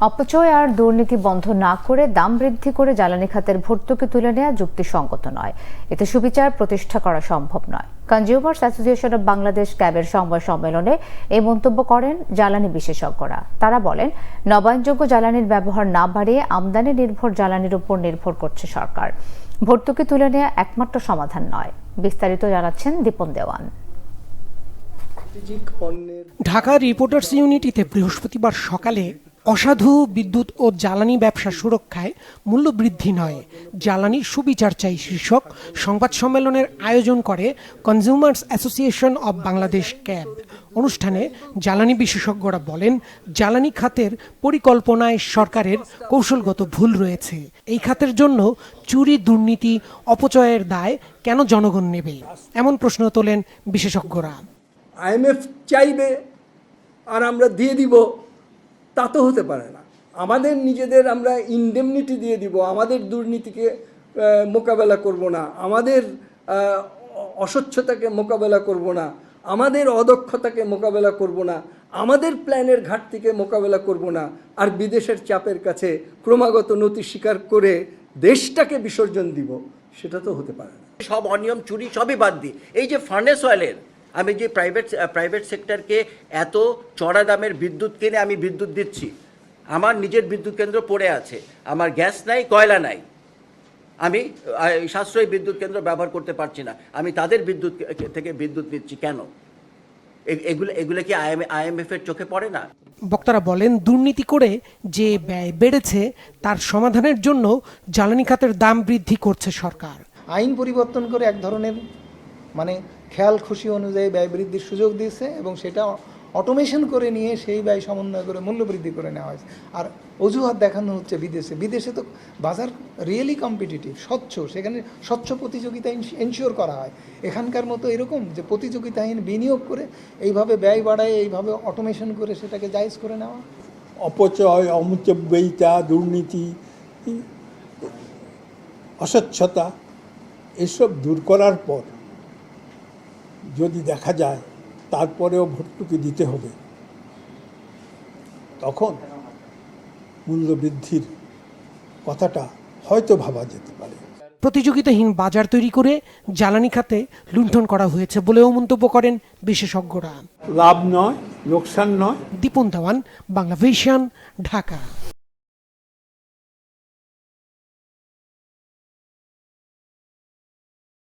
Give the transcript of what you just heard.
অপচয় আর দুর্নীতি বন্ধ না করে দাম বৃদ্ধি করে জ্বালানি খাতের ভর্তুকি তুলে নেওয়া যুক্তিসঙ্গত নয়। এতে সুবিচার প্রতিষ্ঠা করা সম্ভব নয়। কনজিউমার্স অ্যাসোসিয়েশন অব বাংলাদেশ ক্যাবের সংবাদ সম্মেলনে এই মন্তব্য করেন জ্বালানি বিশেষজ্ঞরা। তারা বলেন, নবায়নযোগ্য জ্বালানির ব্যবহার না বাড়িয়ে আমদানি নির্ভর জ্বালানির উপর নির্ভর করছে সরকার। ভর্তুকি তুলে নেওয়া একমাত্র সমাধান নয়। বিস্তারিত জানাচ্ছেন দীপন দেওয়ান। ঢাকা রিপোর্টার্স ইউনিটিতে বৃহস্পতিবার সকালে অসাধু বিদ্যুৎ ও জ্বালানি ব্যবসা সুরক্ষায় মূল্য বৃদ্ধি নয়, জ্বালানির সুবিচার চাই শীর্ষক সংবাদ সম্মেলনের আয়োজন করে consumers association of Bangladesh cab. অনুষ্ঠানে জ্বালানি বিশেষজ্ঞরা বলেন, জ্বালানি খাতের পরিকল্পনায় সরকারের কৌশলগত ভুল রয়েছে। এই খাতের জন্য চুরি, দুর্নীতি, অপচয়ের দায় কেন জনগণ নেবে, এমন প্রশ্ন তোলেন বিশেষজ্ঞরা। IMF চাইবে আর আমরা দিয়ে দিব, তা তো হতে পারে না। আমাদের নিজেদের আমরা ইনডেমনিটি দিয়ে দিব, আমাদের দুর্নীতিকে মোকাবেলা করব না, আমাদের অস্বচ্ছতাকে মোকাবেলা করব না, আমাদের অদক্ষতাকে মোকাবেলা করব না, আমাদের প্ল্যানের ঘাটতিকে মোকাবেলা করব না, আর বিদেশের চাপের কাছে ক্রমাগত নতি স্বীকার করে দেশটাকে বিসর্জন দিব, সেটা তো হতে পারে না। সব অনিয়ম, চুরি সবই বাদ দিই। এই যে ফার্নেস অয়েলের, আমি যে প্রাইভেট সেক্টরকে এত চড়া দামের বিদ্যুৎ কিনে আমি বিদ্যুৎ দিচ্ছি, আমার নিজের বিদ্যুৎ কেন্দ্র পড়ে আছে, আমার গ্যাস নাই, কয়লা নাই, আমি সাশ্রয়ী বিদ্যুৎ কেন্দ্র ব্যবহার করতে পারছি না, আমি তাদের বিদ্যুৎ থেকে বিদ্যুৎ নিচ্ছি কেন? এগুলো কি IMF এর চোখে পড়ে না? বক্তারা বলেন, দুর্নীতি করে যে ব্যয় বেড়েছে তার সমাধানের জন্য জ্বালানি খাতের দাম বৃদ্ধি করছে সরকার। আইন পরিবর্তন করে এক ধরনের খেয়াল খুশি অনুযায়ী ব্যয় বৃদ্ধির সুযোগ দিয়েছে এবং সেটা অটোমেশন করে নিয়ে সেই ব্যয় সমন্বয় করে মূল্য বৃদ্ধি করে নেওয়া হয়েছে। আর অজুহাত দেখানো হচ্ছে বিদেশে তো বাজার রিয়েলি কম্পিটিটিভ, স্বচ্ছ, সেখানে স্বচ্ছ প্রতিযোগিতা এনশিওর করা হয়। এখানকার মতো এরকম যে প্রতিযোগিতাহীন বিনিয়োগ করে এইভাবে ব্যয় বাড়ায়, এইভাবে অটোমেশন করে সেটাকে জায়েজ করে নেওয়া। অপচয়, অমূল্যব্যয়িতা, দুর্নীতি, অস্বচ্ছতা এসব দূর করার পর যদি দেখা যায় তারপরেও ভর্তুকি দিতে হবে, তখন মূল্যবৃদ্ধির কথাটা হয়তো ভাবা যেতে পারে। প্রতিযোগিতাহীন বাজার তৈরি করে জ্বালানি খাতে লুণ্ঠন করা হয়েছে বলেও মন্তব্য করেন বিশেষজ্ঞরা। লাভ নয়, লোকসান নয়। দীপন দেওয়ান, বাংলা ভিশন, ঢাকা।